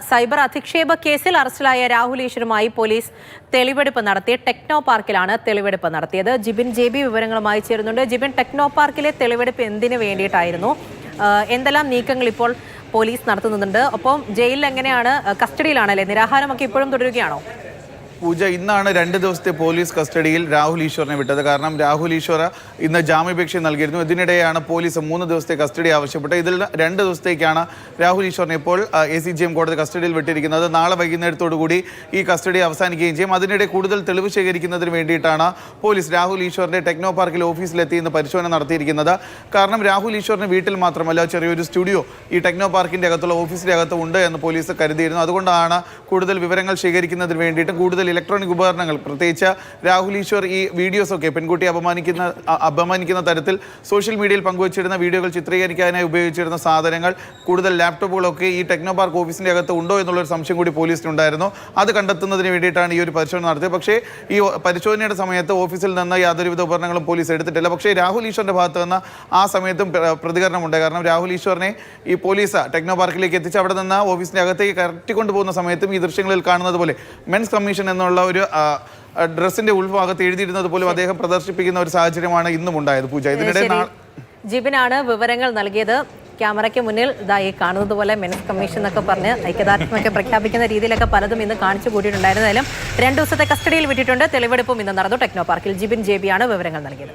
Cyber അധിക്ഷേപ കേസിൽ അറസ്റ്റിലായ Rahul ഈശ്വറുമായി police തെളിവെടുപ്പ് നടത്തി ടെക്നോ പാർക്കിലാണ് തെളിവെടുപ്പ് നടത്തിയത്. ജിബിൻ JB വിവരങ്ങളുമായി ചേരുന്നുണ്ട്. ജിബിൻ, ടെക്നോ പാർക്കിലെ തെളിവെടുപ്പ് എന്തിനു വേണ്ടിയിട്ടായിരുന്നു? എന്തെല്ലാം നീക്കങ്ങൾ ഇപ്പോൾ പോലീസ് നടത്തുന്നുണ്ട്? ഒപ്പം ജയിലിൽ എങ്ങനെയാണ്? കസ്റ്റഡിയിലാണല്ലേ? നിരാഹാരമൊക്കെ ഇപ്പോഴും തുടരുകയാണോ? പൂജ, ഇന്നാണ് 2 ദിവസത്തെ പോലീസ് കസ്റ്റഡിയിൽ രാഹുൽ ഈശ്വറിനെ വിട്ടത്. കാരണം രാഹുൽ ഈശ്വർ ഇന്ന് ജാമ്യാപേക്ഷ നൽകിയിരുന്നു. ഇതിനിടെയാണ് പോലീസ് 3 ദിവസത്തെ കസ്റ്റഡി ആവശ്യപ്പെട്ടത്. ഇതിൽ 2 ദിവസത്തേക്കാണ് രാഹുൽ ഈശ്വറിനെ ഇപ്പോൾ ACGM കോടതി കസ്റ്റഡിയിൽ വിട്ടിരിക്കുന്നത്. നാളെ വൈകുന്നേരത്തോടുകൂടി ഈ കസ്റ്റഡി അവസാനിക്കുകയും ചെയ്യും. അതിനിടെ കൂടുതൽ തെളിവ് ശേഖരിക്കുന്നതിന് വേണ്ടിയിട്ടാണ് പോലീസ് രാഹുൽ ഈശ്വറിന്റെ ടെക്നോ പാർക്കിൽ ഓഫീസിലെത്തി ഇന്ന് പരിശോധന നടത്തിയിരിക്കുന്നത്. കാരണം രാഹുൽ ഈശ്വറിന് വീട്ടിൽ മാത്രമല്ല ചെറിയൊരു സ്റ്റുഡിയോ ഈ ടെക്നോ പാർക്കിന്റെ അകത്തുള്ള ഓഫീസിന്റെ അകത്ത് ഉണ്ട് എന്ന് പോലീസ് കരുതിയിരുന്നു. അതുകൊണ്ടാണ് കൂടുതൽ വിവരങ്ങൾ ശേഖരിക്കുന്നതിന് വേണ്ടിയിട്ട് കൂടുതൽ ഇലക്ട്രോണിക് ഉപകരണങ്ങൾ, പ്രത്യേകിച്ച് രാഹുൽ ഈശ്വർ ഈ വീഡിയോസൊക്കെ പെൺകുട്ടിയെ അപമാനിക്കുന്ന തരത്തിൽ സോഷ്യൽ മീഡിയയിൽ പങ്കുവച്ചിരുന്ന വീഡിയോകൾ ചിത്രീകരിക്കാനായി ഉപയോഗിച്ചിരുന്ന സാധനങ്ങൾ, കൂടുതൽ ലാപ്ടോപ്പുകളൊക്കെ ഈ ടെക്നോ പാർക്ക് ഓഫീസിന്റെ അകത്ത് ഉണ്ടോ എന്നുള്ളൊരു സംശയം കൂടി പോലീസിനുണ്ടായിരുന്നു. അത് കണ്ടെത്തുന്നതിന് വേണ്ടിയിട്ടാണ് ഈ ഒരു പരിശോധന നടത്തിയത്. പക്ഷേ ഈ പരിശോധനയുടെ സമയത്ത് ഓഫീസിൽ നിന്ന് യാതൊരുവിധ ഉപകരണങ്ങളും പോലീസ് എടുത്തിട്ടില്ല. പക്ഷേ രാഹുൽ ഈശ്വറിന്റെ ഭാഗത്ത് നിന്ന് ആ സമയത്തും പ്രതികരണമുണ്ട്. കാരണം രാഹുൽ ഈശ്വറിനെ ഈ പോലീസ് ടെക്നോ പാർക്കിലേക്ക് എത്തിച്ച് അവിടെ നിന്ന് ഓഫീസിന്റെ അകത്തേക്ക് കയറ്റിക്കൊണ്ടുപോകുന്ന സമയത്തും ഈ ദൃശ്യങ്ങളിൽ കാണുന്നത് പോലെ മെൻസ് കമ്മീഷൻ എന്നുള്ള ഒരു ഡ്രസ്സിന്റെ ഉൾഭാഗത്ത് എഴുതിയിരുന്നത് പോലും അദ്ദേഹം പ്രദർശിപ്പിക്കുന്ന ഒരു സാഹചര്യമാണ് ഇന്നും ഉണ്ടായത്. പൂജ, ഇതിനിടെ ജിബിനാണ് വിവരങ്ങൾ നൽകിയത്. ക്യാമറയ്ക്ക് മുന്നിൽ ഇതായി കാണുന്നത് പോലെ മെൻസ് കമ്മീഷൻ എന്നൊക്കെ പറഞ്ഞ് ഐക്യദാർഢ്യമൊക്കെ പ്രഖ്യാപിക്കുന്ന രീതിയിലൊക്കെ പലതും ഇന്ന് കാണിച്ചു കൂട്ടിയിട്ടുണ്ടായിരുന്നാലും 2 ദിവസത്തെ കസ്റ്റഡിയിൽ വിട്ടിട്ടുണ്ട്. തെളിവെടുപ്പും ഇന്ന് നടന്നു ടെക്നോ പാർക്കിൽ. ജിബിൻ JB ആണ് വിവരങ്ങൾ നൽകിയത്.